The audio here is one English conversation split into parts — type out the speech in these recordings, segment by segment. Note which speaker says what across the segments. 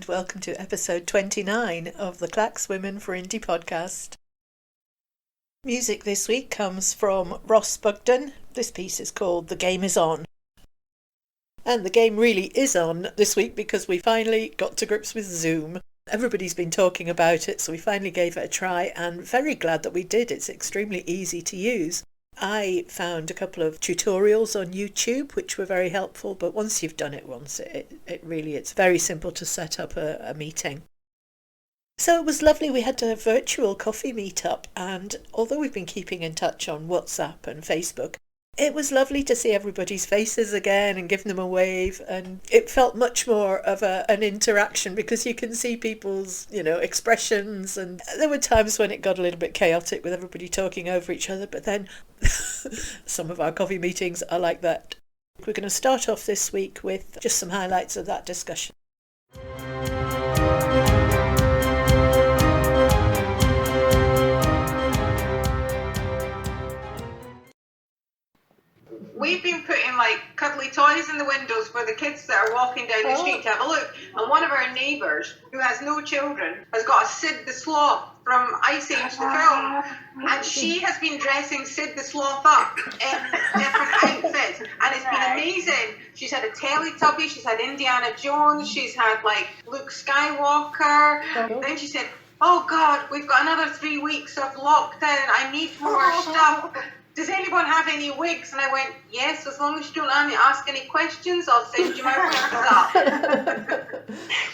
Speaker 1: and welcome to episode 29 of the Clacks Women for Indie podcast. Music this week comes from Ross Bugden. This piece is called The Game Is On. And the game really is on this week because we finally got to grips with Zoom. Everybody's been talking about it, so we finally gave it a try and very glad that we did. It's extremely easy to use. I found a couple of tutorials on YouTube which were very helpful, but once you've done it once, it's very simple to set up a meeting. So it was lovely. We had a virtual coffee meetup, and although we've been keeping in touch on WhatsApp and Facebook, it was lovely to see everybody's faces again and give them a wave, and it felt much more of an interaction because you can see people's, expressions, and there were times when it got a little bit chaotic with everybody talking over each other, but then some of our coffee meetings are like that. We're going to start off this week with just some highlights of that discussion.
Speaker 2: We've been putting cuddly toys in the windows for the kids that are walking down the street to have a look. And one of our neighbours, who has no children, has got a Sid the Sloth from Ice Age the film. And she has been dressing Sid the Sloth up in different outfits. And it's been amazing. She's had a Teletubby, she's had Indiana Jones, she's had Luke Skywalker. Then she said, "Oh God, we've got another 3 weeks of lockdown. I need more stuff. Does anyone have any wigs?" And I went, "Yes, as long as you don't ask any questions, I'll send you my wigs up."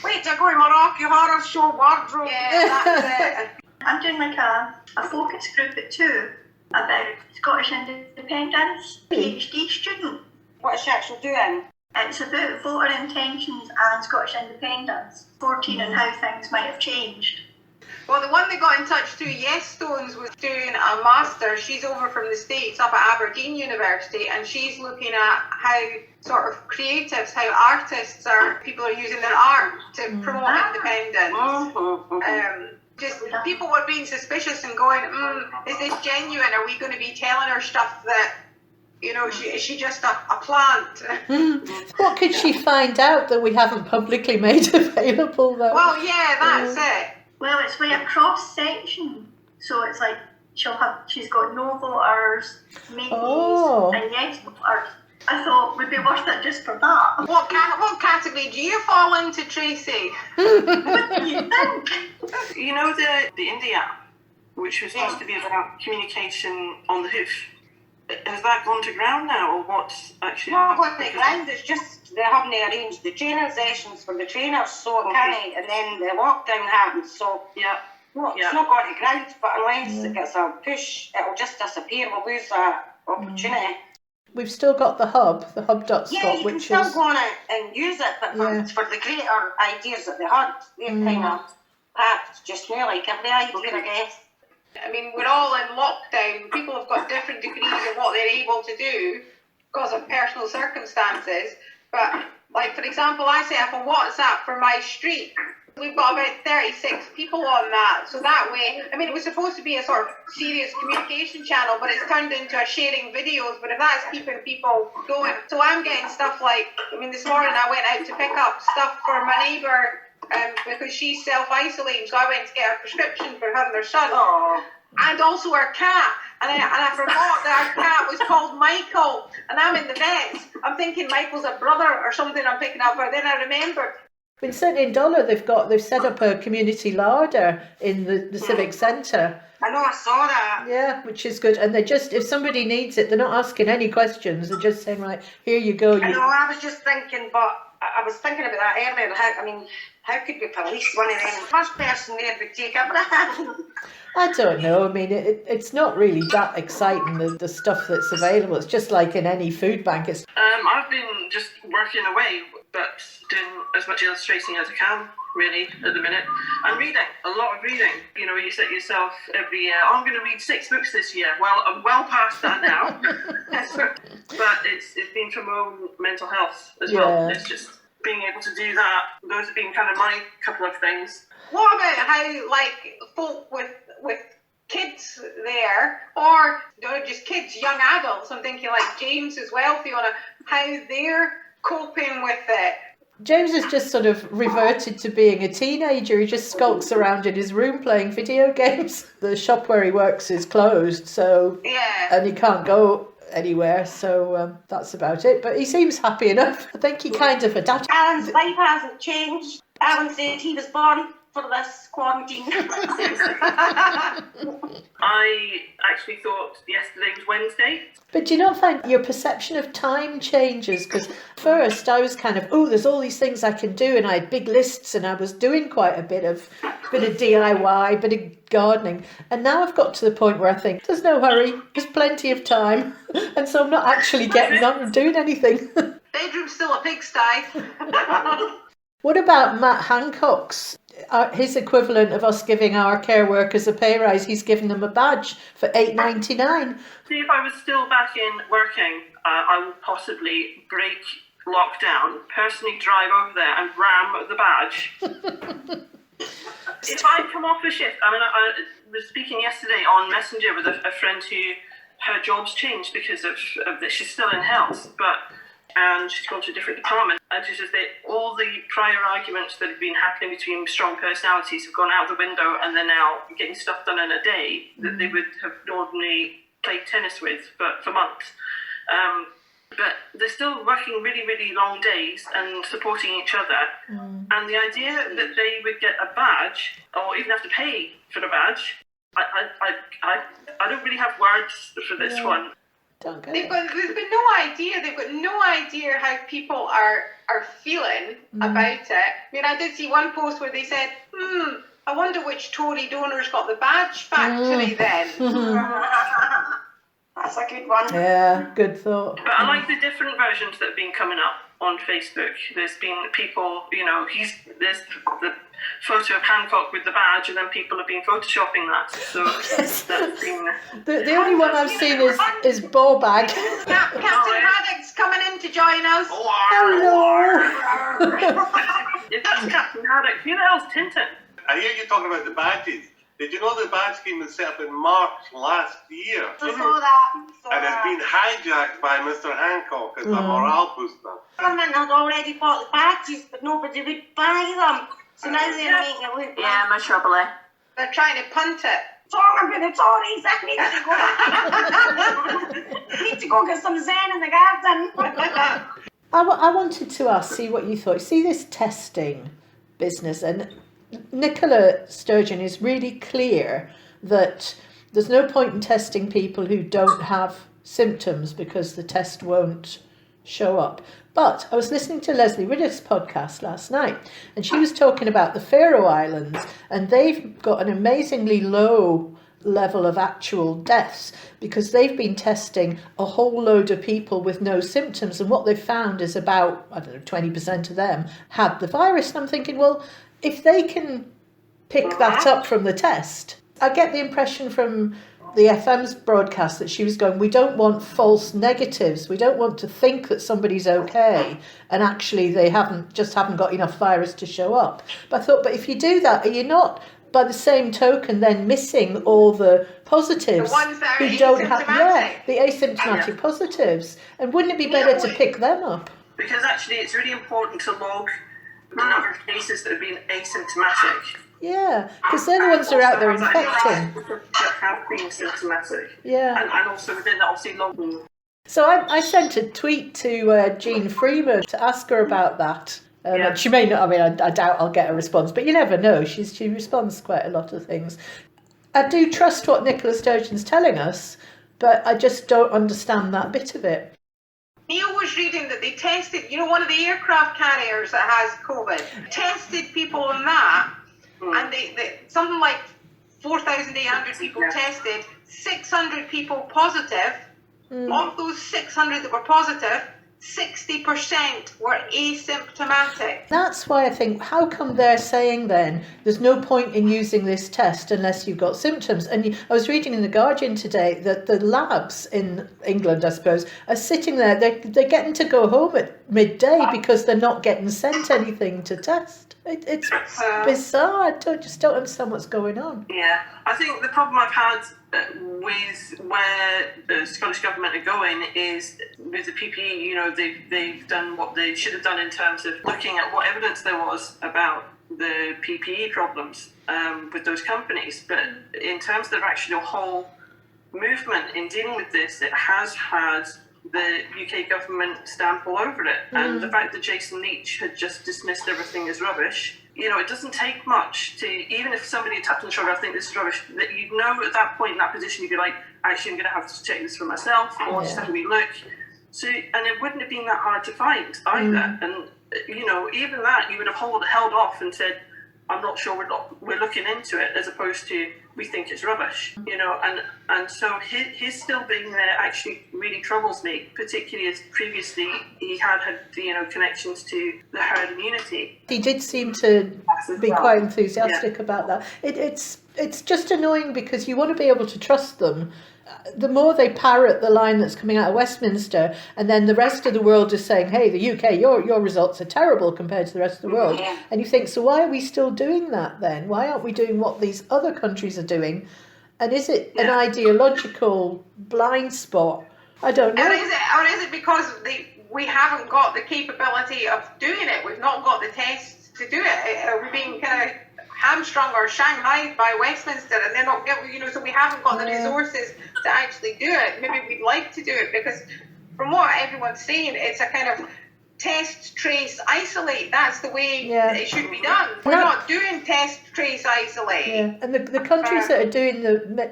Speaker 2: Wait, to go in my Rocky Horror Show wardrobe. Yeah, that's it.
Speaker 3: I'm doing a focus group at 2 about Scottish independence, PhD student.
Speaker 2: What is she actually doing?
Speaker 3: It's about voter intentions and Scottish independence, 14 and how things might have changed.
Speaker 2: Well, the one that got in touch too, Yes Stones, was doing a master. She's over from the States up at Aberdeen University, and she's looking at how sort of creatives, how artists people are using their art to promote independence. Just people were being suspicious and going, is this genuine? Are we going to be telling her stuff that, is she just a plant?
Speaker 1: What could she find out that we haven't publicly made available though?
Speaker 2: Well, yeah, that's it.
Speaker 3: Well, it's with a cross section, so it's she's got no voters, maybe, and yes voters. I thought would be worth it just for that.
Speaker 2: What category do you fall into, Tracy?
Speaker 3: What do you think?
Speaker 4: You know the Indie app, which was supposed to be about communication on the hoof. Has that gone to ground now, or what's actually
Speaker 5: happened? No, the ground is just they haven't arranged the training sessions for the trainers, so and then the lockdown happens, so it's not going to ground, but unless it gets a push, it'll just disappear. We'll lose that opportunity.
Speaker 1: We've still got the hub.scot,
Speaker 5: you can still go on it and use it, but for the greater ideas that they had, they're kind of packed just now, like every idea, I guess.
Speaker 2: I mean, we're all in lockdown. People have got different degrees of what they're able to do because of personal circumstances. But, for example, I set up a WhatsApp for my street. We've got about 36 people on that. So that way, it was supposed to be a sort of serious communication channel, but it's turned into a sharing videos. But if that's keeping people going. So I'm getting stuff this morning I went out to pick up stuff for my neighbour. Because she's self-isolating, so I went to get a prescription for her and her son. And also her cat. And I forgot that our cat was called Michael. And I'm in the vets. I'm thinking Michael's a brother or something I'm picking up. But then I remembered.
Speaker 1: In St. Dollar, they've set up a community larder in the Civic Centre.
Speaker 5: I know, I saw that.
Speaker 1: Yeah, which is good. And they just, if somebody needs it, they're not asking any questions. They're just saying, right, here you go.
Speaker 5: I know, I was just thinking, but I was thinking about that earlier. How could we police one of them? The first person there would take everything.
Speaker 1: I don't know. It's not really that exciting, the stuff that's available. It's just like in any food bank.
Speaker 4: I've been just working away, but doing as much illustrating as I can, really, at the minute. And reading, a lot of reading. You set yourself every year, I'm going to read 6 books this year. Well, I'm well past that now. But it's been for my own mental health as well. It's just being able to do that. Those have been kind of my couple of things.
Speaker 2: What about how, folk with kids there, or just kids, young adults? I'm thinking James as well, Fiona, how they're coping with it.
Speaker 1: James has just sort of reverted to being a teenager. He just skulks around in his room playing video games. The shop where he works is closed, so and he can't go anywhere, so that's about it. But he seems happy enough. I think he kind of adapted.
Speaker 5: Alan's life hasn't changed. Alan said he was born for this quarantine.
Speaker 4: I actually thought yesterday was Wednesday.
Speaker 1: But do you not find your perception of time changes? Because first I was kind of, there's all these things I can do, and I had big lists, and I was doing quite a bit of DIY, bit of gardening. And now I've got to the point where I think, there's no hurry, there's plenty of time. And so I'm not actually getting on and doing anything.
Speaker 2: Bedroom's still a pigsty.
Speaker 1: What about Matt Hancock's? His equivalent of us giving our care workers a pay rise, he's given them a badge for $8.99.
Speaker 4: See, if I was still back in working, I would possibly break lockdown, personally drive over there and ram the badge. If I come off a shift, I was speaking yesterday on Messenger with a friend who her job's changed because of this. She's still in health, and she's gone to a different department. And she says that all the prior arguments that have been happening between strong personalities have gone out the window, and they're now getting stuff done in a day that they would have normally played tennis with for months. But they're still working really, really long days and supporting each other. And the idea that they would get a badge, or even have to pay for the badge, I don't really have words for this one.
Speaker 2: They've got no idea how people are feeling about it. I mean, I did see one post where they said, I wonder which Tory donors got the badge factory then.
Speaker 5: That's a good one.
Speaker 1: Yeah, good thought.
Speaker 4: But I like the different versions that have been coming up on Facebook. There's been people, there's the photo of Hancock with the badge, and then people have been photoshopping that. So that's been...
Speaker 1: The only one I've seen is Bobag.
Speaker 2: Captain Haddock's coming in to join us.
Speaker 1: Hello.
Speaker 4: If that's Captain Haddock, who the hell's Tintin?
Speaker 6: I hear you talking about the badges. Did you know the badge scheme was set up in March last year?
Speaker 5: I saw that.
Speaker 6: And it's been hijacked by Mr. Hancock as a morale booster.
Speaker 5: Government had already bought the badges, but nobody would buy them. So now they're making it look
Speaker 7: miserably.
Speaker 2: They're trying to punt it.
Speaker 5: Talk about the Tories. I need to go get some zen in the garden.
Speaker 1: I wanted to ask, see what you thought. See this testing business, and Nicola Sturgeon is really clear that there's no point in testing people who don't have symptoms because the test won't show up. But I was listening to Leslie Riddick's podcast last night, and she was talking about the Faroe Islands, and they've got an amazingly low level of actual deaths because they've been testing a whole load of people with no symptoms, and what they've found is about, 20% of them had the virus. And I'm thinking, well, if they can pick that up from the test, I get the impression from the FM's broadcast that she was going, we don't want false negatives. We don't want to think that somebody's okay and actually they haven't got enough virus to show up. But I thought, but if you do that, are you not, by the same token, then missing all the positives who don't have the asymptomatic positives? And wouldn't it be better to pick them up?
Speaker 4: Because actually it's really important to log the number of cases that have been asymptomatic.
Speaker 1: Yeah, because they're the ones who are out there infecting.
Speaker 4: That have been symptomatic.
Speaker 1: Yeah.
Speaker 4: And also within that, obviously, long.
Speaker 1: So I sent a tweet to Jean Freeman to ask her about that. And she may not, I doubt I'll get a response, but you never know. She responds to quite a lot of things. I do trust what Nicola Sturgeon's telling us, but I just don't understand that bit of it.
Speaker 2: Neil was reading that they tested, one of the aircraft carriers that has COVID, tested people on that, and they something like 4,800 people tested, 600 people positive. Of those 600 that were positive, 60% were asymptomatic.
Speaker 1: That's why I think, how come they're saying then there's no point in using this test unless you've got symptoms? And I was reading in The Guardian today that the labs in England, I suppose, are sitting there, they're getting to go home at midday because they're not getting sent anything to test. It's bizarre. I just don't understand what's going on.
Speaker 4: Yeah, I think the problem I've had with where the Scottish Government are going is with the PPE, you know, they've done what they should have done in terms of looking at what evidence there was about the PPE problems with those companies. But in terms of their actual whole movement in dealing with this, it has had the UK government stamp all over it. And the fact that Jason Leach had just dismissed everything as rubbish, you know, it doesn't take much to, even if somebody tapped on the shoulder, I think this is rubbish, that you know at that point in that position, you'd be like, actually, I'm going to have to check this for myself, or just have a wee look. So, and it wouldn't have been that hard to find either. And, you know, even that, you would have held off and said, I'm not sure, we're looking into it, as opposed to, we think it's rubbish, you know, and so his still being there actually really troubles me, particularly as previously he had, you know, connections to the herd immunity.
Speaker 1: He did seem to be quite enthusiastic about that. It's just annoying because you want to be able to trust them. The more they parrot the line that's coming out of Westminster, and then the rest of the world is saying, hey, the UK, your results are terrible compared to the rest of the world. And you think, so why are we still doing that then? Why aren't we doing what these other countries are doing? And is it an ideological blind spot? I don't know.
Speaker 2: Or is it because we haven't got the capability of doing it? We've not got the tests to do it. Are we being kind of hamstrung or shanghaied by Westminster, and they're not giving, you know, so we haven't got the resources to actually do it. Maybe we'd like to do it, because from what everyone's saying, it's a kind of test, trace, isolate. That's the way it should be done. We're not doing test, trace, isolate.
Speaker 1: Yeah. And the countries that are doing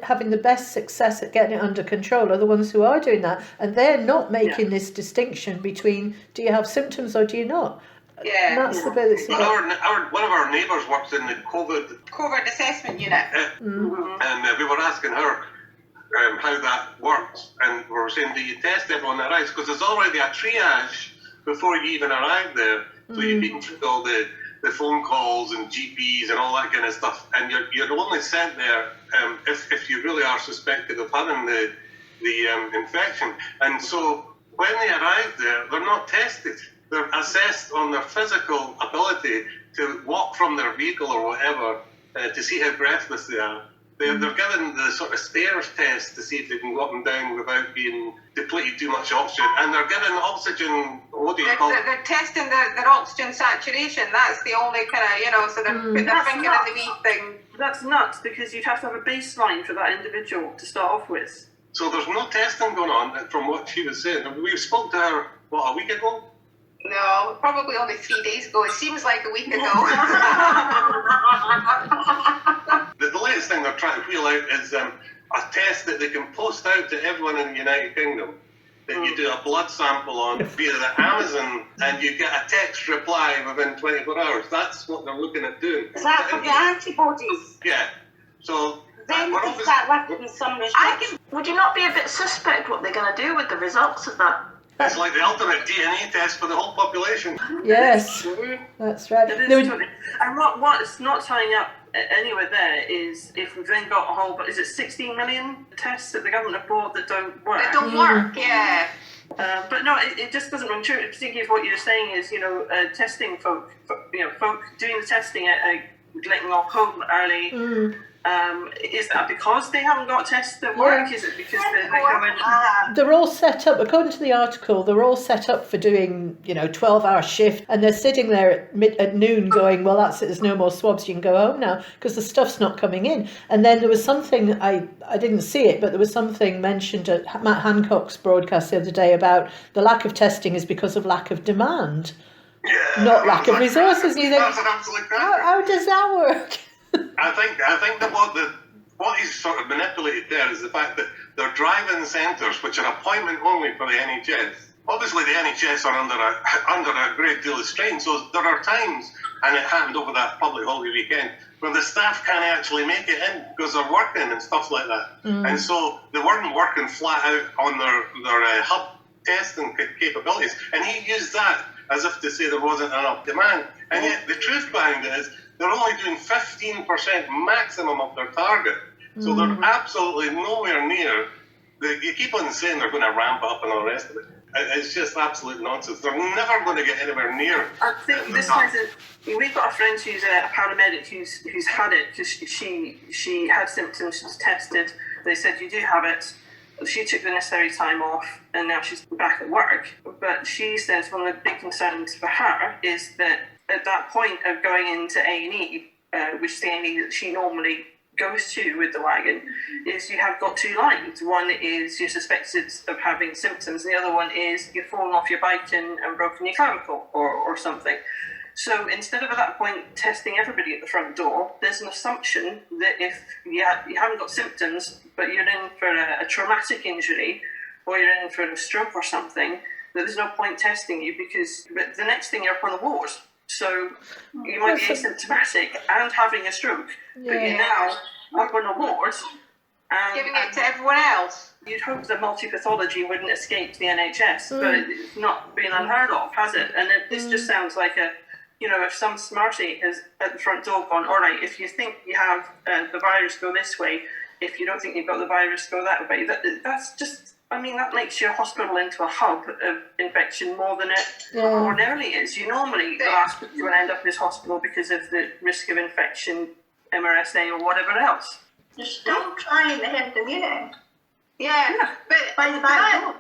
Speaker 1: having the best success at getting it under control are the ones who are doing that, and they're not making this distinction between do you have symptoms or do you not.
Speaker 2: Yeah,
Speaker 1: and that's the bit that's
Speaker 6: one of our neighbours works in the
Speaker 2: COVID assessment unit,
Speaker 6: and we were asking her how that works, and we were saying, do you test everyone that arrives? Because there's already a triage before you even arrive there, so you've been through all the phone calls and GPs and all that kind of stuff, and you're only sent there if you really are suspected of having the infection. And so when they arrive there, they're not tested. They're assessed on their physical ability to walk from their vehicle or whatever to see how breathless they are. They're given the sort of stairs test to see if they can go up and down without being depleted too much oxygen. And they're given oxygen, what do you call it?
Speaker 2: They're testing their oxygen saturation. That's the only kind of, you know, so they're putting their finger in the wee thing.
Speaker 4: That's nuts, because you'd have to have a baseline for that individual to start off with.
Speaker 6: So there's no testing going on, from what she was saying. We spoke to her, a week ago?
Speaker 2: No, probably only 3 days ago. It seems like a week ago.
Speaker 6: The latest thing they're trying to wheel out is a test that they can post out to everyone in the United Kingdom. That you do a blood sample on via the Amazon, and you get a text reply within 24 hours. That's what they're looking at doing.
Speaker 5: Is that for the antibodies?
Speaker 6: Yeah. So
Speaker 5: then we can start lifting some restrictions.
Speaker 7: Would you not be a bit suspect what they're going to do with the results of that?
Speaker 6: It's like the ultimate DNA test for the whole population.
Speaker 1: Yes, that's right.
Speaker 4: And what's not tying up anywhere there is if we've then got a whole, but is it 16 million tests that the government have bought that don't work?
Speaker 2: They don't work, yeah.
Speaker 4: But no, it just doesn't ring true. Particularly if what you're saying is, you know, testing folk doing the testing at letting off home early. Is that because they haven't got tests that work? Is it because they're going?
Speaker 1: They're all set up, according to the article, they're all set up for doing, 12-hour shift, and they're sitting there at noon going, well, that's it, there's no more swabs, you can go home now, because the stuff's not coming in. And then there was something, I didn't see it, but there was something mentioned at Matt Hancock's broadcast the other day about the lack of testing is because of lack of demand, not lack of resources. And you think,
Speaker 6: that's an absolute
Speaker 1: how does that work?
Speaker 6: I think that what is sort of manipulated there is the fact that they're drive-in centres, which are appointment only for the NHS. Obviously, the NHS are under a great deal of strain, so there are times, and it happened over that public holiday weekend, where the staff can't actually make it in because they're working and stuff like that. And so they weren't working flat out on their hub testing capabilities. And he used that as if to say there wasn't enough demand. And yet the truth behind it is they're only doing 15% maximum of their target. So they're absolutely nowhere near. You keep on saying they're going to ramp up and all the rest of it. It's just absolute nonsense. They're never going to get anywhere near.
Speaker 4: I think this ties in. We've got a friend who's a paramedic who's had it because she had symptoms, she's tested, They said, you do have it. She took the necessary time off and now she's back at work. But she says one of the big concerns for her is that at that point of going into A&E, which is the A&E that she normally goes to with the wagon, is you have got two lines. One is you're suspected of having symptoms, and the other one is you've fallen off your bike and broken your clavicle or something. So instead of at that point testing everybody at the front door, there's an assumption that if you haven't got symptoms, but you're in for a traumatic injury or you're in for a stroke or something, that there's no point testing you because the next thing you're up on the ward. So you might be asymptomatic and having a stroke, but you're now up on the ward.
Speaker 2: Giving it to everyone else.
Speaker 4: You'd hope that multi-pathology wouldn't escape the NHS, but it's not been unheard of, has it? And this just sounds like if some smarty has at the front door gone, all right, if you think you have the virus, go this way. If you don't think you've got the virus, go that way. That's just, that makes your hospital into a hub of infection more than it ordinarily is. You normally, the last people to end up in this hospital because of the risk of infection, MRSA or whatever else.
Speaker 3: They're still trying to herd immunity.
Speaker 2: Yeah, but
Speaker 3: by the back door.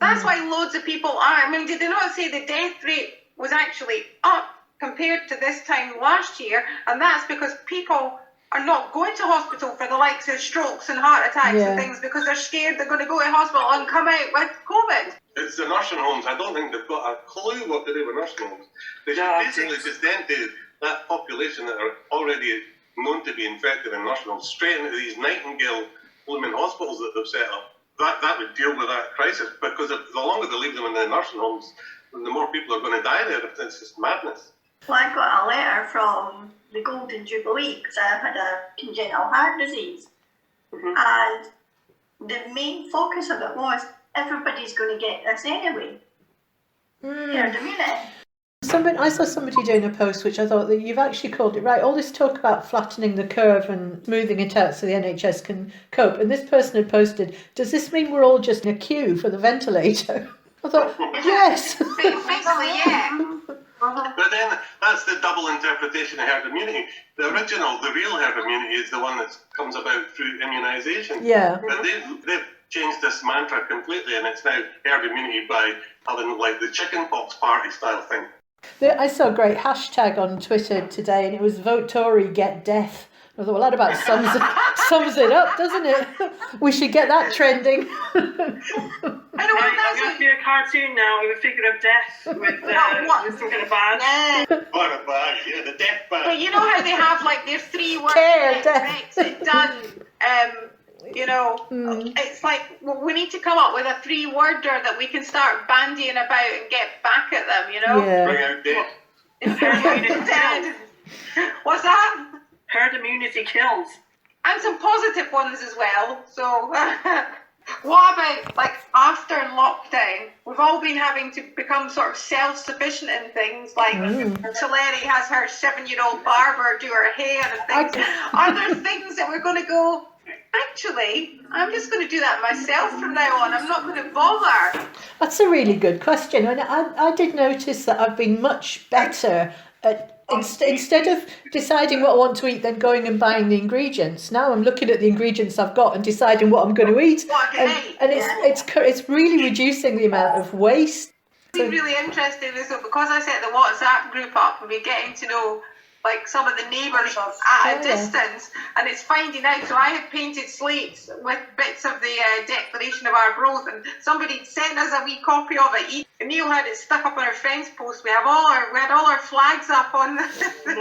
Speaker 2: That's why loads of people are. Did they not say the death rate was actually up compared to this time last year? And that's because people are not going to hospital for the likes of strokes and heart attacks and things because they're scared they're going to go to hospital and come out with COVID.
Speaker 6: It's the nursing homes. I don't think they've got a clue what to do with nursing homes. They should basically just empty that population that are already known to be infected in nursing homes straight into these Nightingale blooming hospitals that they've set up. That would deal with that crisis, because the longer they leave them in the nursing homes, the more people are going to die there. It's just madness.
Speaker 3: Well, I got a letter from the Golden Jubilee because I had a congenital heart disease, and the main focus of it was everybody's going to get this anyway. Herd immunity.
Speaker 1: I saw somebody doing a post which I thought that you've actually called it right. All this talk about flattening the curve and smoothing it out so the NHS can cope. And this person had posted, does this mean we're all just in a queue for the ventilator? I thought, yes.
Speaker 2: Basically, yeah.
Speaker 6: But then that's the double interpretation of herd immunity. The real herd immunity is the one that comes about through immunisation.
Speaker 1: Yeah.
Speaker 6: But they've changed this mantra completely, and it's now herd immunity by having like the chickenpox party style thing.
Speaker 1: I saw a great hashtag on Twitter today, and it was "Vote Tory, Get Death." I thought, well, that about sums it up, doesn't it? We should get that trending.
Speaker 4: I'm going to do a cartoon now of a figure of death with some kind of badge.
Speaker 6: What a badge, yeah, the death badge.
Speaker 2: But you know how they have like their 3 words, makes it done. It's like we need to come up with a 3-worder that we can start bandying about and get back at them,
Speaker 1: Yeah.
Speaker 6: Bring out death.
Speaker 4: Herd immunity kills.
Speaker 2: What's that?
Speaker 4: Herd immunity kills.
Speaker 2: And some positive ones as well. So, what about like after lockdown? We've all been having to become sort of self-sufficient in things. Like Tulare has her 7-year-old barber do her hair and things. Are there things that we're going to go? Actually, I'm just going to do that myself from now on. I'm not going to bother.
Speaker 1: That's a really good question. And I did notice that I've been much better at instead of deciding what I want to eat, then going and buying the ingredients. Now I'm looking at the ingredients I've got and deciding what I'm going to eat. And it's really reducing the amount of waste.
Speaker 2: It's been really interesting, so because I set the WhatsApp group up and we're getting to know like some of the neighbours at a distance, and it's finding out. So I had painted slates with bits of the Declaration of Arbroath, and somebody sent us a wee copy of it. Neil had it stuck up on our friends' post. We had all our flags up on for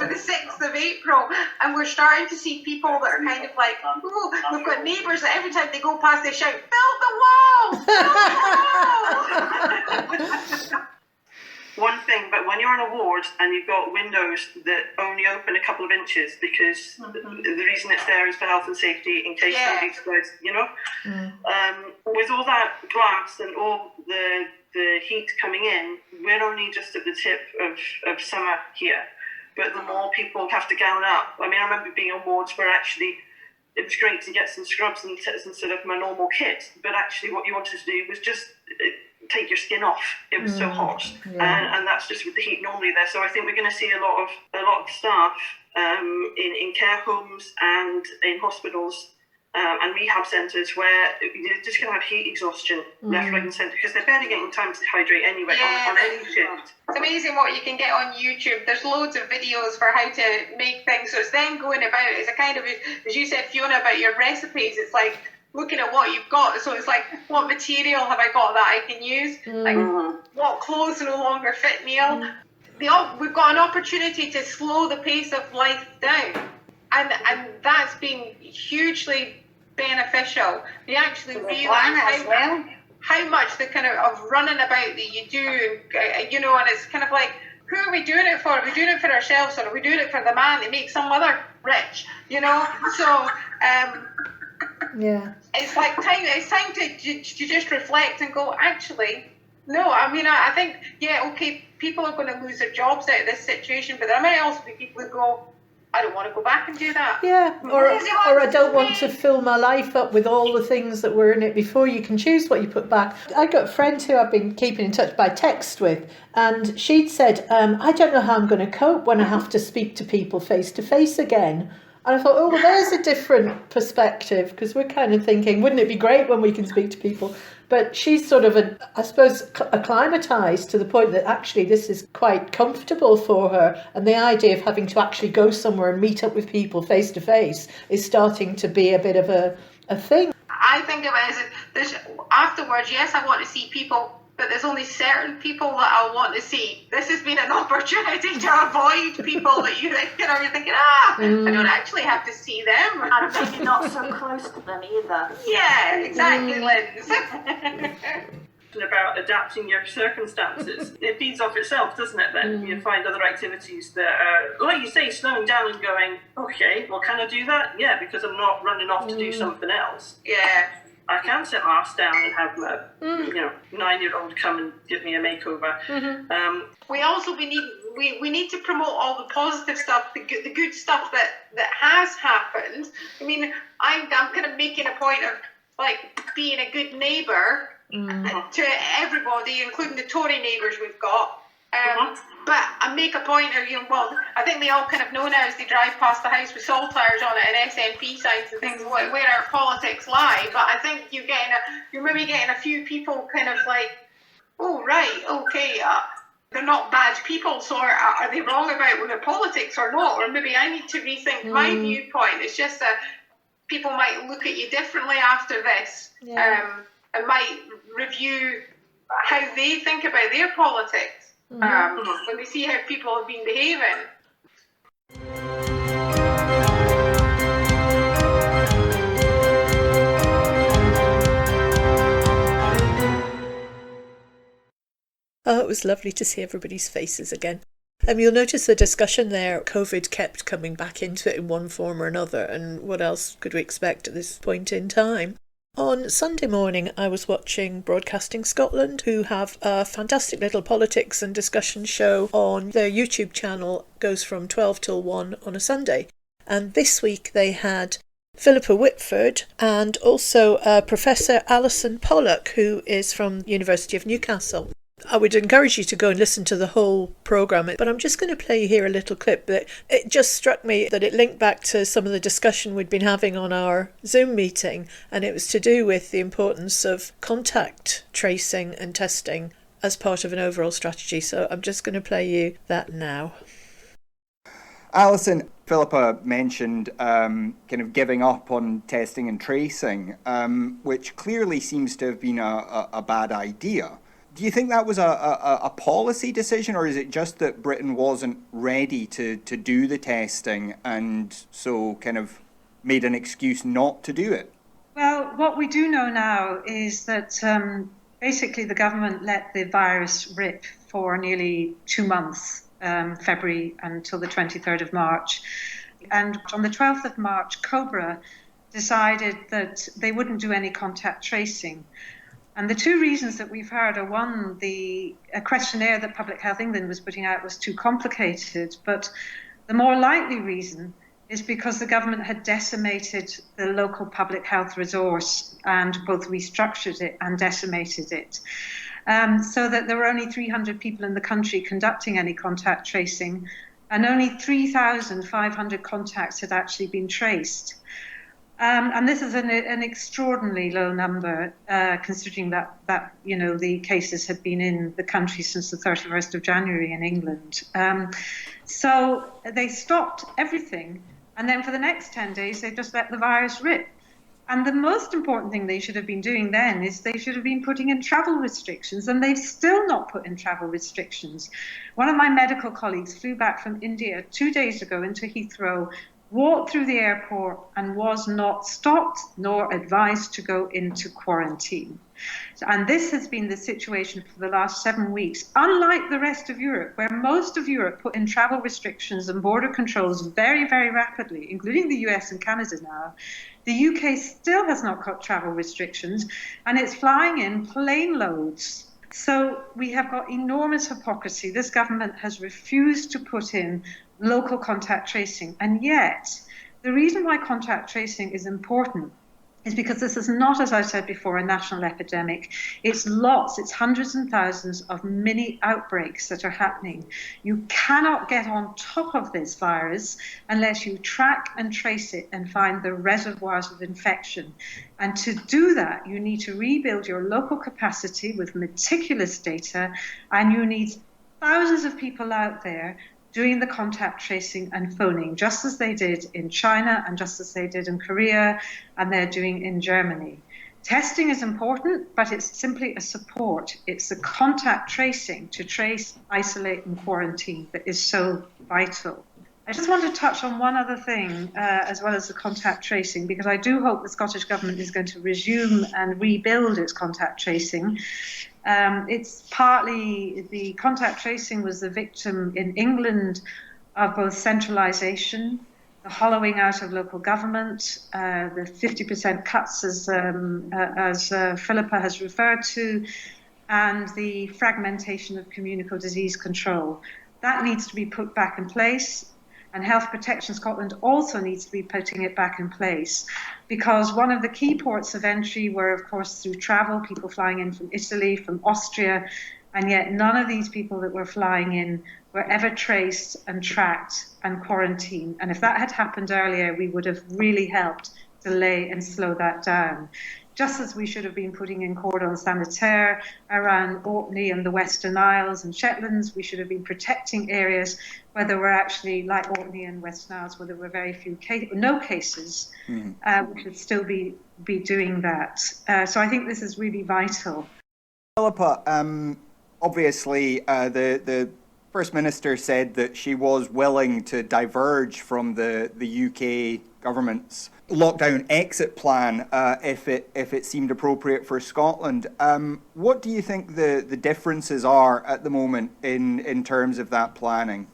Speaker 2: the 6th of April, and we're starting to see people that are kind of like, oh, we've got neighbours that every time they go past they shout, build the wall, build the wall.
Speaker 4: One thing, but when you're in a ward and you've got windows that only open a couple of inches because the reason it's there is for health and safety in case somebody explodes, with all that glass and all the heat coming in, we're only just at the tip of summer here. But the more people have to gown up. I remember being on wards where actually it was great to get some scrubs instead of my normal kit, but actually what you wanted to do was just take your skin off. It was so hot, and that's just with the heat normally there. So I think we're going to see a lot of staff in care homes and in hospitals and rehab centres where you're just going to have heat exhaustion left, right and centre, because they're barely getting time to hydrate anyway on any shift.
Speaker 2: It's amazing what you can get on YouTube. There's loads of videos for how to make things. So it's then going about, it's a kind of, as you said, Fiona, about your recipes. It's like looking at what you've got. So it's like, what material have I got that I can use? Like, what clothes no longer fit Neil? We've got an opportunity to slow the pace of life down. And that's been hugely beneficial. You actually realise how much the kind of running about that you do, you know, and it's kind of like, who are we doing it for? Are we doing it for ourselves, or are we doing it for the man that makes some other rich, you know? So, it's like it's time to just reflect and go, actually, no, I mean, I think, people are going to lose their jobs out of this situation, but there might also be people who go, I don't want to go back and do that.
Speaker 1: Yeah, or I don't want to fill my life up with all the things that were in it before. You can choose what you put back. I got friends who I've been keeping in touch by text with, and she'd said, I don't know how I'm going to cope when I have to speak to people face to face again. And I thought, oh, well, there's a different perspective, because we're kind of thinking, wouldn't it be great when we can speak to people? But she's sort of, acclimatised to the point that actually this is quite comfortable for her. And the idea of having to actually go somewhere and meet up with people face to face is starting to be a bit of a thing.
Speaker 2: I think of it as afterwards, yes, I want to see people, but there's only certain people that I want to see. This has been an opportunity to avoid people that you're thinking, I don't actually have to see them.
Speaker 7: And maybe not so close to them either.
Speaker 2: Yeah, exactly, Liz.
Speaker 4: About adapting your circumstances. It feeds off itself, doesn't it, then? You find other activities that are, like you say, slowing down and going, okay, well, can I do that? Yeah, because I'm not running off to do something else.
Speaker 2: Yeah.
Speaker 4: I can sit my ass down and have my 9-year-old come and give me a makeover.
Speaker 2: We also we need to promote all the positive stuff, the good stuff that has happened. I mean, I'm kind of making a point of like being a good neighbour to everybody, including the Tory neighbours we've got. But I make a point of, I think they all kind of know now as they drive past the house with salt tires on it and SNP signs and things, where our politics lie. But I think you're maybe getting a few people kind of like, oh, right, okay, they're not bad people, so are they wrong about their politics or not? Or maybe I need to rethink my viewpoint. It's just that people might look at you differently after this and might review how they think about their politics. When they see how people have been behaving.
Speaker 1: Oh, it was lovely to see everybody's faces again. You'll notice the discussion there, COVID kept coming back into it in one form or another, and what else could we expect at this point in time? On Sunday morning, I was watching Broadcasting Scotland, who have a fantastic little politics and discussion show on their YouTube channel, goes from 12 till 1 on a Sunday. And this week they had Philippa Whitford and also Professor Alison Pollock, who is from the University of Newcastle. I would encourage you to go and listen to the whole programme, but I'm just going to play here a little clip that it just struck me that it linked back to some of the discussion we'd been having on our Zoom meeting, and it was to do with the importance of contact tracing and testing as part of an overall strategy. So I'm just going to play you that now.
Speaker 8: Alison, Philippa mentioned kind of giving up on testing and tracing, which clearly seems to have been a bad idea. Do you think that was a policy decision, or is it just that Britain wasn't ready to do the testing and so kind of made an excuse not to do it?
Speaker 9: Well, what we do know now is that basically the government let the virus rip for nearly 2 months, February until the 23rd of March. And on the 12th of March, COBRA decided that they wouldn't do any contact tracing. And the two reasons that we've heard are, one, the questionnaire that Public Health England was putting out was too complicated, but the more likely reason is because the government had decimated the local public health resource and both restructured it and decimated it. So that there were only 300 people in the country conducting any contact tracing, and only 3,500 contacts had actually been traced. And this is an extraordinarily low number, considering that the cases had been in the country since the 31st of January in England. So they stopped everything, and then for the next 10 days, they just let the virus rip. And the most important thing they should have been doing then is they should have been putting in travel restrictions, and they've still not put in travel restrictions. One of my medical colleagues flew back from India 2 days ago into Heathrow, walked through the airport and was not stopped nor advised to go into quarantine. And this has been the situation for the last 7 weeks, unlike the rest of Europe, where most of Europe put in travel restrictions and border controls very, very rapidly, including the US and Canada now. The UK still has not got travel restrictions, and it's flying in plane loads. So we have got enormous hypocrisy. This government has refused to put in local contact tracing. And yet, the reason why contact tracing is important is because this is not, as I said before, a national epidemic. It's hundreds and thousands of mini outbreaks that are happening. You cannot get on top of this virus unless you track and trace it and find the reservoirs of infection. And to do that, you need to rebuild your local capacity with meticulous data, and you need thousands of people out there doing the contact tracing and phoning, just as they did in China and just as they did in Korea, and they're doing in Germany. Testing is important, but it's simply a support. It's the contact tracing to trace, isolate, and quarantine that is so vital. I just want to touch on one other thing, as well as the contact tracing, because I do hope the Scottish Government is going to resume and rebuild its contact tracing. It's partly, the contact tracing was the victim in England of both centralisation, the hollowing out of local government, the 50% cuts as Philippa has referred to, and the fragmentation of communicable disease control. That needs to be put back in place. And Health Protection Scotland also needs to be putting it back in place, because one of the key ports of entry were, of course, through travel, people flying in from Italy, from Austria, and yet none of these people that were flying in were ever traced and tracked and quarantined. And if that had happened earlier, we would have really helped delay and slow that down. Just as we should have been putting in cordon sanitaire around Orkney and the Western Isles and Shetlands, we should have been protecting areas where there were actually, like Orkney and Western Isles, where there were very few no cases. We should still be doing that. So I think this is really vital.
Speaker 8: Philippa, obviously the First Minister said that she was willing to diverge from the UK government's lockdown exit plan if it seemed appropriate for Scotland. What do you think the differences are at the moment in terms of that planning?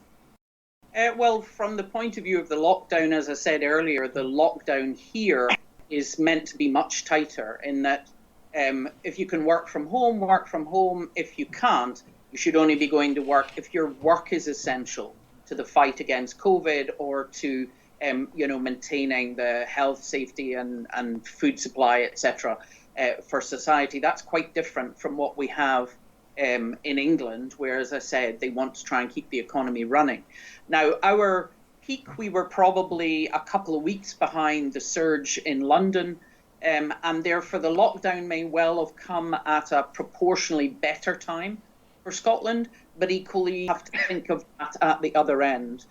Speaker 10: Well, from the point of view of the lockdown, as I said earlier, the lockdown here is meant to be much tighter in that if you can work from home, work from home. If you can't, you should only be going to work if your work is essential to the fight against COVID or to maintaining the health, safety and food supply, etc. For society. That's quite different from what we have in England, where, as I said, they want to try and keep the economy running. Now, our peak, we were probably a couple of weeks behind the surge in London, and therefore the lockdown may well have come at a proportionally better time for Scotland, but equally you have to think of that at the other end.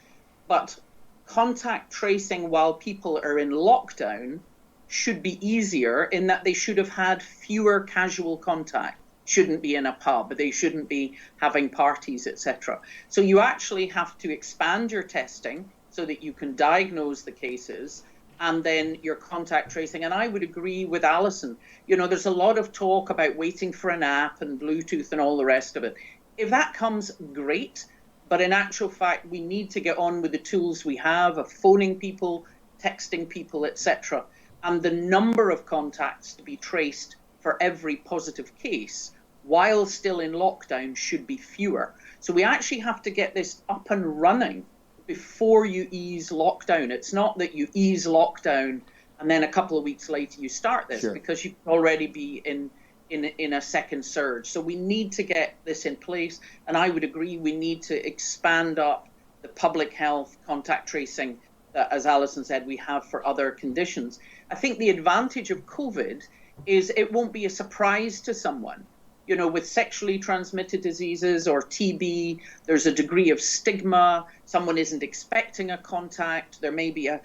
Speaker 10: But contact tracing while people are in lockdown should be easier in that they should have had fewer casual contact. Shouldn't be in a pub, they shouldn't be having parties, etc. So you actually have to expand your testing so that you can diagnose the cases and then your contact tracing. And I would agree with Alison. There's a lot of talk about waiting for an app and Bluetooth and all the rest of it. If that comes, great. But in actual fact, we need to get on with the tools we have of phoning people, texting people, etc. And the number of contacts to be traced for every positive case, while still in lockdown, should be fewer. So we actually have to get this up and running before you ease lockdown. It's not that you ease lockdown and then a couple of weeks later you start this, because you can already be in a second surge. So we need to get this in place, and I would agree we need to expand up the public health contact tracing that, as Alison said, we have for other conditions. I think the advantage of COVID is it won't be a surprise to someone. You know, with sexually transmitted diseases or TB, there's a degree of stigma. Someone isn't expecting a contact. There may be a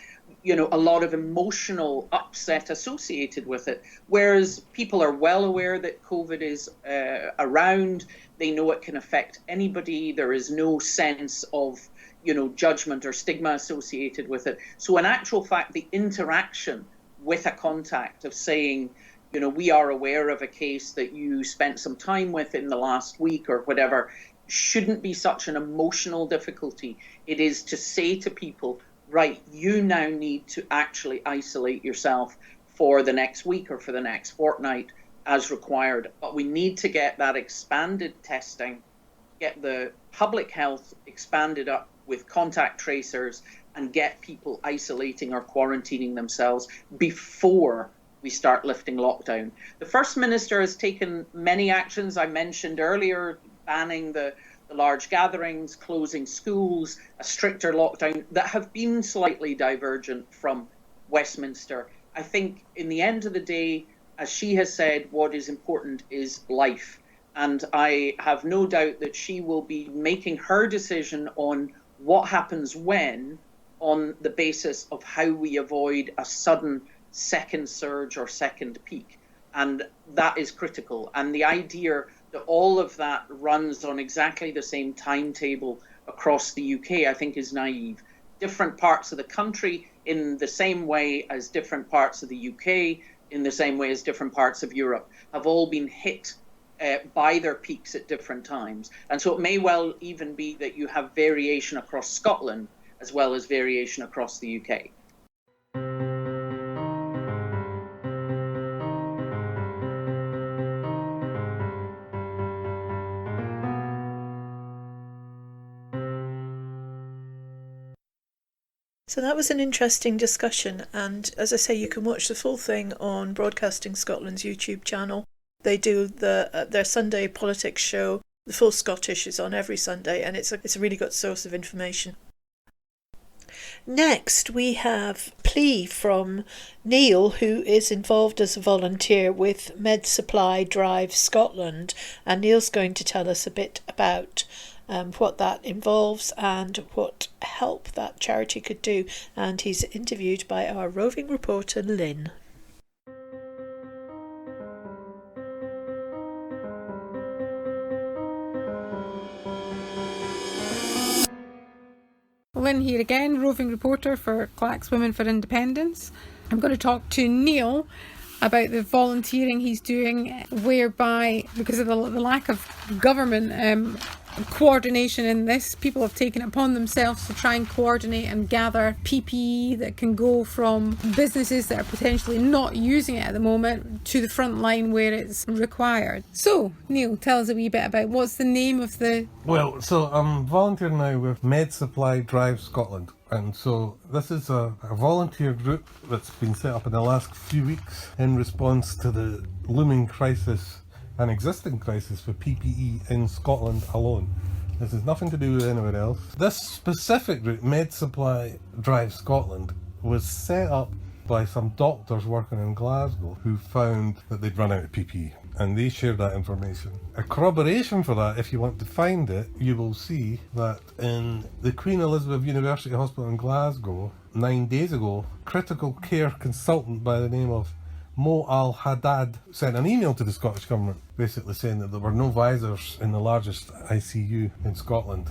Speaker 10: lot of emotional upset associated with it. Whereas people are well aware that COVID is around. They know it can affect anybody. There is no sense of, judgment or stigma associated with it. So in actual fact, the interaction with a contact of saying, we are aware of a case that you spent some time with in the last week or whatever, shouldn't be such an emotional difficulty. It is to say to people, right, you now need to actually isolate yourself for the next week or for the next fortnight as required. But we need to get that expanded testing, get the public health expanded up with contact tracers, and get people isolating or quarantining themselves before we start lifting lockdown. The First Minister has taken many actions. I mentioned earlier, banning the large gatherings, closing schools, a stricter lockdown, that have been slightly divergent from Westminster. I think in the end of the day, as she has said, what is important is life. And I have no doubt that she will be making her decision on what happens when, on the basis of how we avoid a sudden second surge or second peak. And that is critical. And the idea that all of that runs on exactly the same timetable across the UK, I think, is naive. Different parts of the country, in the same way as different parts of the UK, in the same way as different parts of Europe, have all been hit by their peaks at different times. And so it may well even be that you have variation across Scotland as well as variation across the UK.
Speaker 1: So that was an interesting discussion, and as I say, you can watch the full thing on Broadcasting Scotland's YouTube channel. They do their Sunday politics show. The Full Scottish is on every Sunday, and it's a really good source of information. Next, we have a plea from Neil, who is involved as a volunteer with Med Supply Drive Scotland, and Neil's going to tell us a bit about what that involves and what help that charity could do. And he's interviewed by our roving reporter Lynn.
Speaker 11: Lynn here again, roving reporter for Clacks Women for Independence. I'm going to talk to Neil about the volunteering he's doing, whereby, because of the lack of government coordination in this, people have taken it upon themselves to try and coordinate and gather PPE that can go from businesses that are potentially not using it at the moment to the front line where it's required. So, Neil, tell us a wee bit about what's the name of the...
Speaker 12: Well, so I'm volunteering now with Med Supply Drive Scotland. And so this is a volunteer group that's been set up in the last few weeks in response to the looming crisis, an existing crisis for PPE in Scotland alone. This has nothing to do with anywhere else. This specific group, Med Supply Drive Scotland, was set up by some doctors working in Glasgow who found that they'd run out of PPE, and they shared that information. A corroboration for that, if you want to find it, you will see that in the Queen Elizabeth University Hospital in Glasgow 9 days ago, critical care consultant by the name of Mo Al-Haddad sent an email to the Scottish Government basically saying that there were no visors in the largest ICU in Scotland.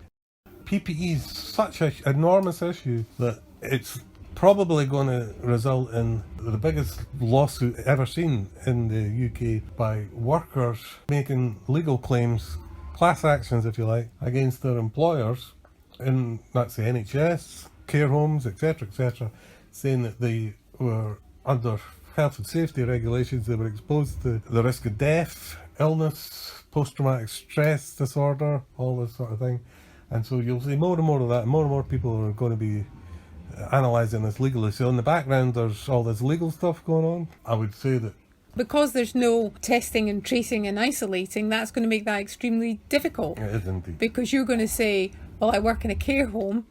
Speaker 12: PPE is such an enormous issue that it's probably going to result in the biggest lawsuit ever seen in the UK by workers making legal claims, class actions if you like, against their employers, in that's the NHS, care homes, etc., saying that they were under health and safety regulations, they were exposed to the risk of death, illness, post-traumatic stress disorder, all this sort of thing. And so you'll see more and more of that, and more people are going to be analysing this legally. So in the background there's all this legal stuff going on. I would say that
Speaker 11: because there's no testing and tracing and isolating, that's going to make that extremely difficult.
Speaker 12: It is indeed.
Speaker 11: Because you're going to say, well, I work in a care home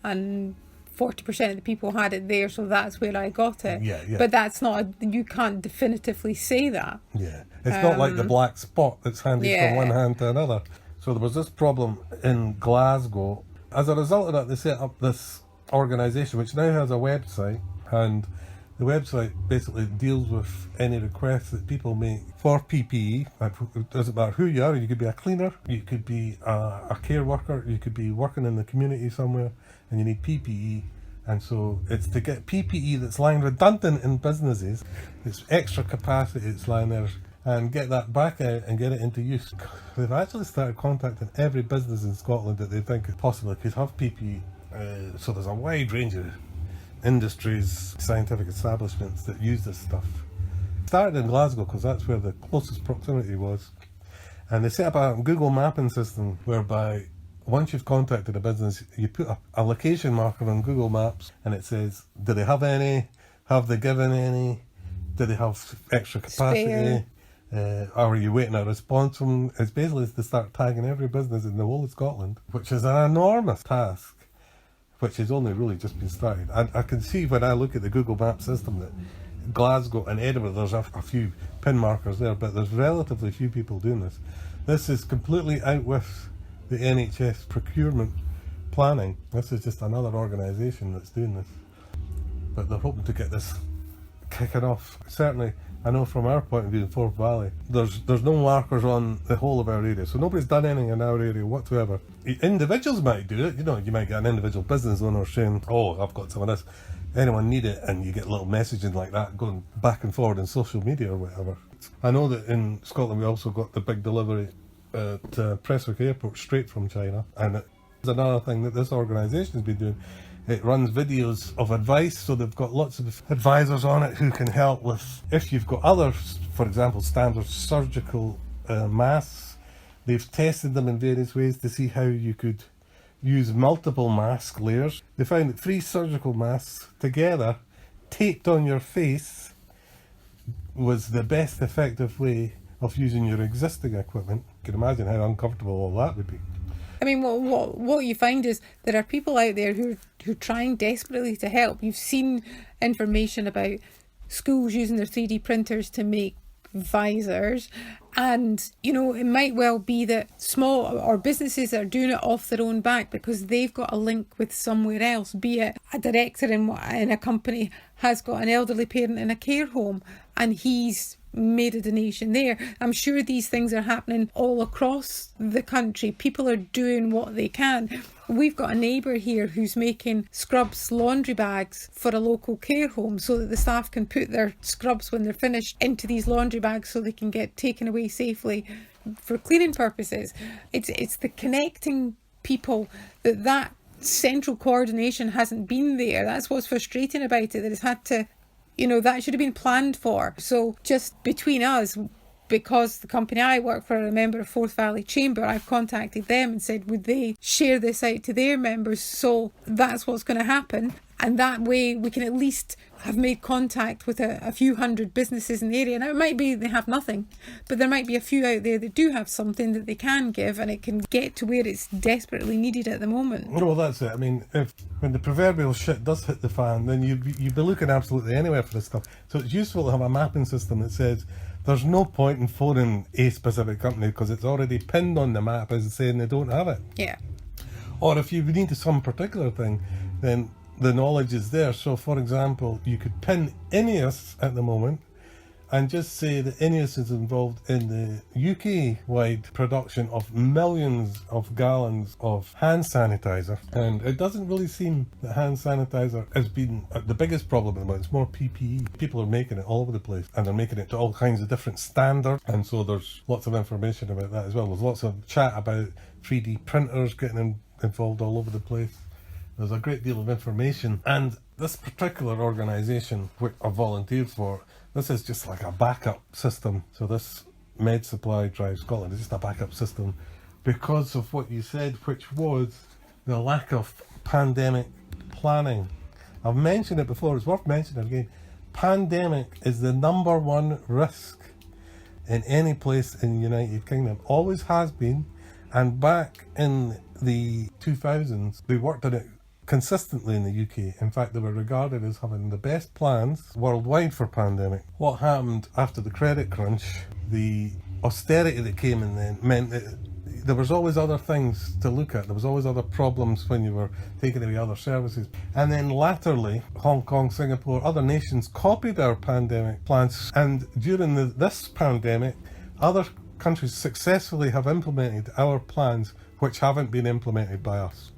Speaker 11: and 40% of the people had it there, so that's where I got it.
Speaker 12: Yeah.
Speaker 11: But that's not, you can't definitively say that.
Speaker 12: Yeah. It's not like the black spot that's handed from one hand to another. So there was this problem in Glasgow. As a result of that, they set up this organisation which now has a website, and the website basically deals with any requests that people make for PPE. It doesn't matter who you are. You could be a cleaner, you could be a care worker, you could be working in the community somewhere, and you need PPE. And so it's to get PPE that's lying redundant in businesses, it's extra capacity, it's lying there, and get that back out and get it into use. They've actually started contacting every business in Scotland that they think possibly could have PPE. So there's a wide range of industries, scientific establishments that use this stuff. Started in Glasgow because that's where the closest proximity was. And they set up a Google mapping system whereby once you've contacted a business, you put a location marker on Google Maps and it says, do they have any? Have they given any? Do they have extra capacity? Are you waiting a response from them? It's basically to start tagging every business in the whole of Scotland, which is an enormous task, which has only really just been started. I can see when I look at the Google Maps system that Glasgow and Edinburgh, there's a few pin markers there, but there's relatively few people doing this. This is completely out with the NHS procurement planning. This is just another organisation that's doing this. But they're hoping to get this kicking off. Certainly, I know from our point of view in Forth Valley, there's no markers on the whole of our area, so nobody's done anything in our area whatsoever. Individuals might do it, you might get an individual business owner saying, oh, I've got some of this, anyone need it, and you get little messaging like that going back and forward in social media or whatever. I know that in Scotland we also got the big delivery at Prestwick Airport straight from China, and it's another thing that this organisation has been doing. It runs videos of advice, so they've got lots of advisors on it who can help with, if you've got other, for example, standard surgical masks, they've tested them in various ways to see how you could use multiple mask layers. They found that 3 surgical masks together, taped on your face, was the best effective way of using your existing equipment. You can imagine how uncomfortable all that would be.
Speaker 11: I mean, what you find is there are people out there who are trying desperately to help. You've seen information about schools using their 3D printers to make visors, and it might well be that small or businesses that are doing it off their own back because they've got a link with somewhere else, be it a director in a company has got an elderly parent in a care home and he's made a donation there. I'm sure these things are happening all across the country. People are doing what they can. We've got a neighbour here who's making scrubs laundry bags for a local care home so that the staff can put their scrubs when they're finished into these laundry bags so they can get taken away safely for cleaning purposes. It's the connecting people that central coordination hasn't been there. That's what's frustrating about it, that it's had to, that should have been planned for. So just between us, because the company I work for are a member of Forth Valley Chamber, I've contacted them and said, would they share this out to their members? So that's what's going to happen. And that way we can at least have made contact with a few hundred businesses in the area. Now, it might be they have nothing, but there might be a few out there that do have something that they can give, and it can get to where it's desperately needed at the moment.
Speaker 12: Well, that's it. I mean, when the proverbial shit does hit the fan, then you'd be looking absolutely anywhere for this stuff. So it's useful to have a mapping system that says there's no point in phoning a specific company because it's already pinned on the map as saying they don't have it.
Speaker 11: Yeah.
Speaker 12: Or if you need some particular thing, then the knowledge is there. So, for example, you could pin Ineos at the moment and just say that Ineos is involved in the UK-wide production of millions of gallons of hand sanitizer. And it doesn't really seem that hand sanitizer has been the biggest problem at the moment. It's more PPE. People are making it all over the place, and they're making it to all kinds of different standards. And so there's lots of information about that as well. There's lots of chat about 3D printers getting involved all over the place. There's a great deal of information, and this particular organisation, which I volunteered for, this is just like a backup system. So this Med Supply Drive Scotland is just a backup system because of what you said, which was the lack of pandemic planning. I've mentioned it before, it's worth mentioning it again. Pandemic is the number one risk in any place in the United Kingdom. Always has been, and back in the 2000s, they worked on it consistently in the UK. In fact, they were regarded as having the best plans worldwide for pandemic. What happened after the credit crunch, the austerity that came in then meant that there was always other things to look at. There was always other problems when you were taking away other services. And then latterly, Hong Kong, Singapore, other nations copied our pandemic plans. And during this pandemic, other countries successfully have implemented our plans which haven't been implemented by us.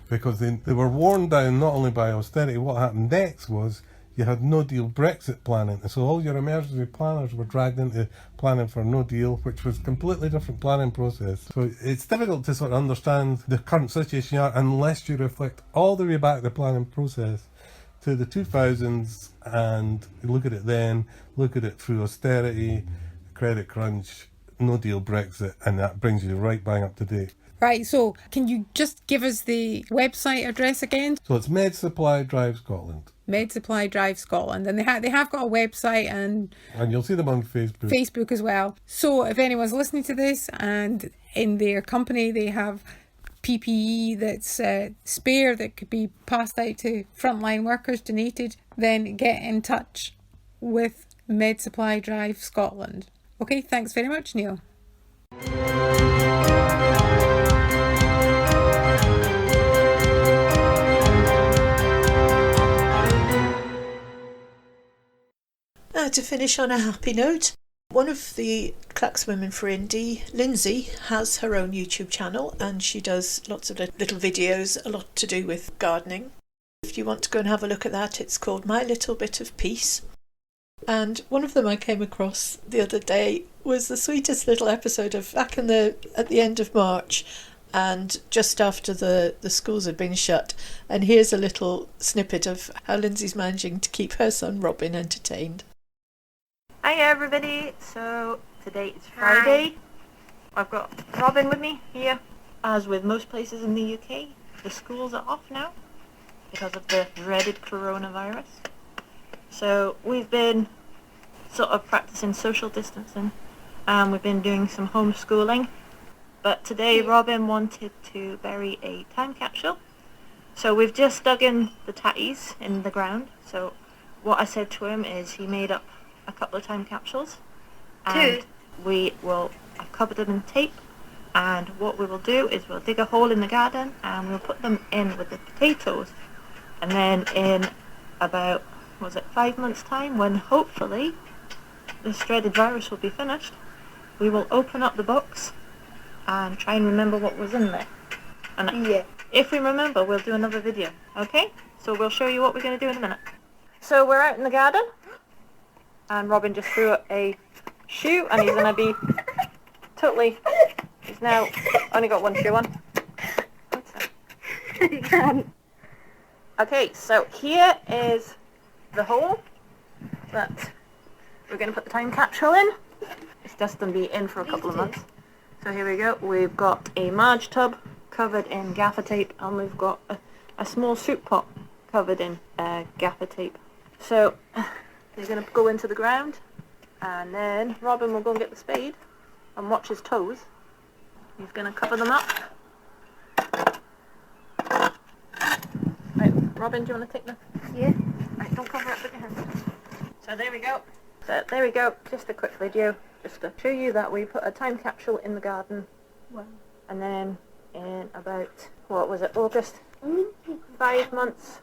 Speaker 12: Because they were worn down not only by austerity. What happened next was you had no deal Brexit planning, and so all your emergency planners were dragged into planning for no deal, which was a completely different planning process. So it's difficult to sort of understand the current situation you are unless you reflect all the way back the planning process to the 2000s and look at it then, look at it through austerity, credit crunch, no deal Brexit, and that brings you right bang up to date.
Speaker 11: Right, so can you just give us the website address again?
Speaker 12: So it's Med Supply Drive Scotland.
Speaker 11: Med Supply Drive Scotland, and they have got a website and
Speaker 12: you'll see them on Facebook.
Speaker 11: Facebook as well. So if anyone's listening to this and in their company they have PPE that's spare that could be passed out to frontline workers, donated, then get in touch with Med Supply Drive Scotland. Okay, thanks very much, Neil.
Speaker 1: To finish on a happy note, one of the Clacks Women for Indy, Lindsay, has her own YouTube channel and she does lots of little videos, a lot to do with gardening. If you want to go and have a look at that, it's called My Little Bit of Peace. And one of them I came across the other day was the sweetest little episode of back at the end of March and just after the schools had been shut. And here's a little snippet of how Lindsay's managing to keep her son Robin entertained.
Speaker 13: Hi everybody, so today is Friday. I've got Robin with me here. As with most places in the UK, the schools are off now because of the dreaded coronavirus. So we've been sort of practicing social distancing and we've been doing some homeschooling. But today Robin wanted to bury a time capsule. So we've just dug in the tatties in the ground. So what I said to him is he made up a couple of time capsules and I've covered them in tape, and what we will do is we'll dig a hole in the garden and we'll put them in with the potatoes, and then in about 5 months time, when hopefully this dreaded virus will be finished, we will open up the box and try and remember what was in there, and if we remember we'll do another video. Okay, so we'll show you what we're going to do in a minute. So we're out in the garden and Robin just threw a shoe and he's going to be he's now only got one shoe on. Okay, so here is the hole that we're going to put the time capsule in. It's just going to be in for a couple of months. So here we go. We've got a Marge tub covered in gaffer tape and we've got a small soup pot covered in gaffer tape. So they're going to go into the ground, and then Robin will go and get the spade and watch his toes. He's going to cover them up. Right, Robin, do you want to take them?
Speaker 3: Yeah.
Speaker 13: Right, don't cover it with your hands. So there we go. So there we go. Just a quick video, just to show you that we put a time capsule in the garden.
Speaker 3: Wow.
Speaker 13: And then in about, August? 5 months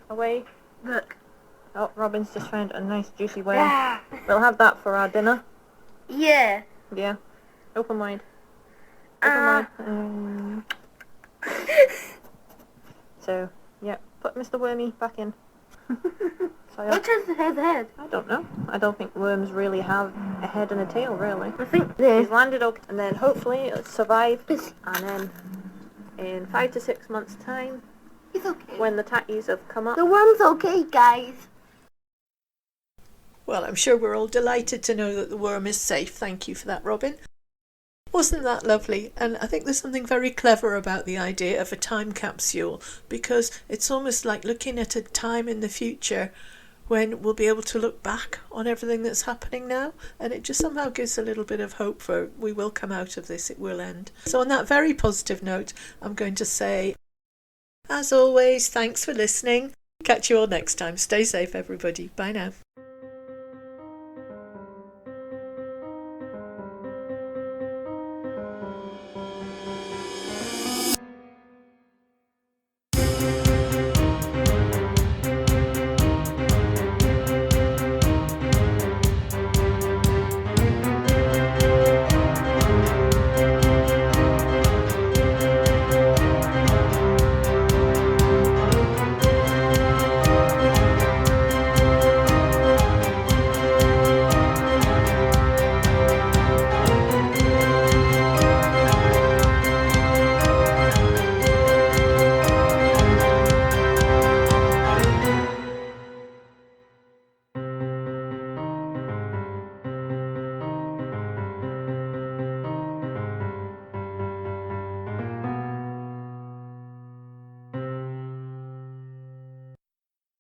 Speaker 13: away.
Speaker 3: Look.
Speaker 13: Oh, Robin's just found a nice juicy worm. Yeah. We'll have that for our dinner.
Speaker 3: Yeah.
Speaker 13: Yeah. Open wide. Open wide. So, yeah, put Mr. Wormy back in.
Speaker 3: What has the head?
Speaker 13: I don't know. I don't think worms really have a head and a tail, really.
Speaker 3: I think this.
Speaker 13: He's landed okay, and then hopefully it'll survive, and then in 5 to 6 months' time,
Speaker 3: it's okay.
Speaker 13: When the tatties have come up.
Speaker 3: The worm's okay, guys.
Speaker 1: Well, I'm sure we're all delighted to know that the worm is safe. Thank you for that, Robin. Wasn't that lovely? And I think there's something very clever about the idea of a time capsule, because it's almost like looking at a time in the future when we'll be able to look back on everything that's happening now, and it just somehow gives a little bit of hope for we will come out of this, it will end. So on that very positive note, I'm going to say As always, thanks for listening. Catch you all next time. Stay safe, everybody. Bye now.